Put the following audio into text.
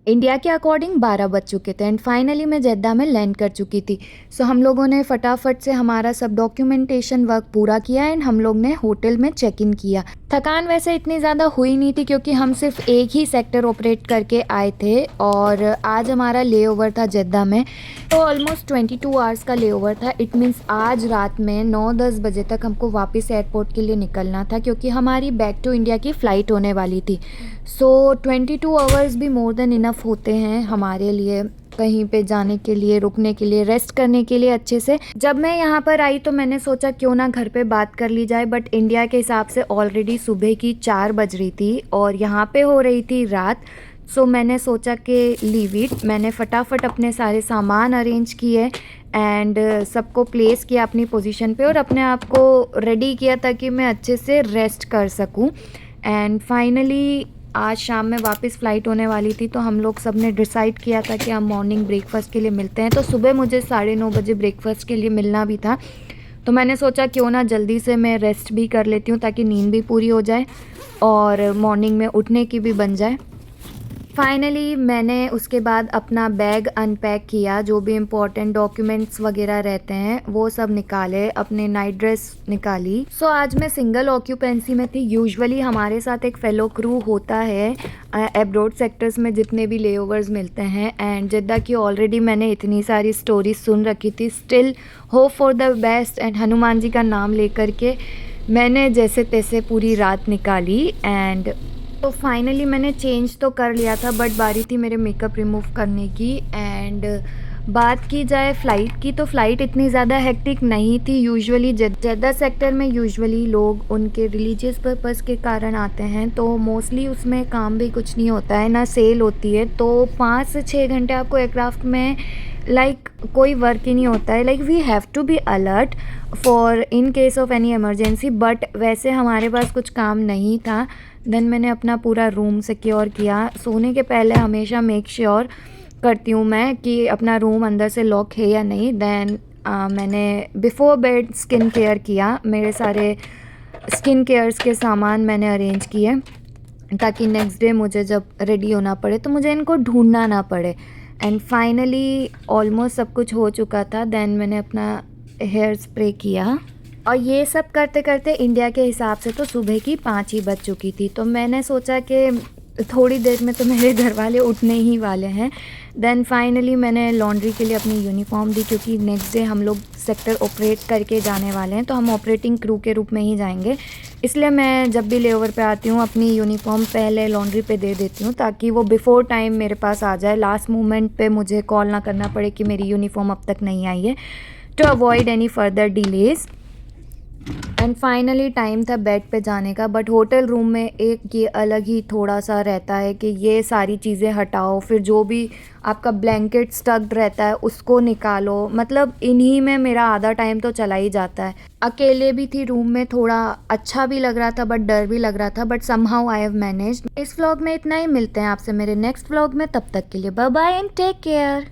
India के according 12 बज चुके थे एंड फाइनली मैं जेद्दा में लैंड कर चुकी थी। सो हम लोगों ने फटाफट से हमारा सब डॉक्यूमेंटेशन वर्क पूरा किया एंड हम लोग ने होटल में चेक इन किया। थकान वैसे इतनी ज़्यादा हुई नहीं थी क्योंकि हम सिर्फ एक ही सेक्टर ऑपरेट करके आए थे और आज हमारा लेओवर था जेद्दा में, तो ऑलमोस्ट 22 आवर्स का लेओवर था। इट मीन्स आज रात में 9-10 बजे तक हमको वापस एयरपोर्ट के लिए निकलना था क्योंकि हमारी बैक टू इंडिया की फ़्लाइट होने वाली थी। सो 22 आवर्स भी मोर देन इनफ होते हैं हमारे लिए कहीं पे जाने के लिए, रुकने के लिए, रेस्ट करने के लिए अच्छे से। जब मैं यहाँ पर आई तो मैंने सोचा क्यों ना घर पे बात कर ली जाए, बट इंडिया के हिसाब से ऑलरेडी सुबह की 4 बज रही थी और यहाँ पे हो रही थी रात। सो मैंने सोचा कि लीव इट। मैंने फटाफट अपने सारे सामान अरेंज किए एंड सबको प्लेस किया अपनी पोजीशन पे और अपने आप को रेडी किया ताकि मैं अच्छे से रेस्ट कर सकूं। एंड फाइनली आज शाम में वापस फ़्लाइट होने वाली थी तो हम लोग सब ने डिसाइड किया था कि हम मॉर्निंग ब्रेकफास्ट के लिए मिलते हैं। तो सुबह मुझे 9:30 बजे ब्रेकफास्ट के लिए मिलना भी था, तो मैंने सोचा क्यों ना जल्दी से मैं रेस्ट भी कर लेती हूँ ताकि नींद भी पूरी हो जाए और मॉर्निंग में उठने की भी बन जाए। फाइनली मैंने उसके बाद अपना बैग अनपैक किया, जो भी इम्पोर्टेंट डॉक्यूमेंट्स वगैरह रहते हैं वो सब निकाले, अपने नाइट ड्रेस निकाली। सो आज मैं सिंगल ऑक्यूपेंसी में थी। यूजुअली हमारे साथ एक फेलो क्रू होता है एब्रॉड सेक्टर्स में जितने भी लेओवर्स मिलते हैं। एंड जिद्दा की ऑलरेडी मैंने इतनी सारी स्टोरीज सुन रखी थी। Still hope for the best and Hanuman ji का नाम लेकर के मैंने जैसे तैसे पूरी रात निकाली। एंड तो फाइनली मैंने चेंज तो कर लिया था बट बारी थी मेरे मेकअप रिमूव करने की। एंड बात की जाए फ़्लाइट की तो फ़्लाइट इतनी ज़्यादा हेक्टिक नहीं थी। यूजुअली जेद्दा सेक्टर में यूजुअली लोग उनके रिलीजियस पर्पस के कारण आते हैं, तो मोस्टली उसमें काम भी कुछ नहीं होता है, ना सेल होती है। तो 5 से 6 घंटे आपको एयरक्राफ्ट में कोई वर्क ही नहीं होता है। We have to be alert for in case of any emergency, but वैसे हमारे पास कुछ काम नहीं था। देन मैंने अपना पूरा रूम सिक्योर किया। सोने के पहले हमेशा मेक श्योर करती हूँ मैं कि अपना रूम अंदर से लॉक है या नहीं। देन मैंने बिफ़ोर बेड स्किन केयर किया। मेरे सारे स्किन केयर्स के सामान मैंने अरेंज किए ताकि नेक्स्ट डे मुझे जब रेडी होना पड़े तो मुझे इनको ढूंढना ना पड़े। एंड फाइनली ऑलमोस्ट सब कुछ हो चुका था। देन मैंने अपना हेयर स्प्रे किया और ये सब करते करते इंडिया के हिसाब से तो सुबह की 5 ही बज चुकी थी। तो मैंने सोचा कि थोड़ी देर में तो मेरे घर वाले उठने ही वाले हैं। देन फाइनली मैंने लॉन्ड्री के लिए अपनी यूनिफॉर्म दी क्योंकि नेक्स्ट डे हम लोग सेक्टर ऑपरेट करके जाने वाले हैं, तो हम ऑपरेटिंग क्रू के रूप में ही जाएंगे। इसलिए मैं जब भी लेओवर पे आती हूँ अपनी यूनिफॉर्म पहले लॉन्ड्री पे दे देती हूँ ताकि वो बिफ़ोर टाइम मेरे पास आ जाए, लास्ट मोमेंट पे मुझे कॉल ना करना पड़े कि मेरी यूनिफॉर्म अब तक नहीं आई है, to avoid any further delays. And finally time था बेड पे जाने का, बट होटल रूम में एक ये अलग ही थोड़ा सा रहता है कि ये सारी चीज़ें हटाओ, फिर जो भी आपका ब्लैंकेट स्टक्ड रहता है उसको निकालो। मतलब इन्हीं में मेरा आधा टाइम तो चला ही जाता है। अकेले भी थी रूम में, थोड़ा अच्छा भी लग रहा था बट डर भी लग रहा था, but somehow I have managed. इस व्लॉग में इतना ही। मिलते हैं आपसे मेरे नेक्स्ट व्लॉग में, तब तक के लिए bye bye and take care.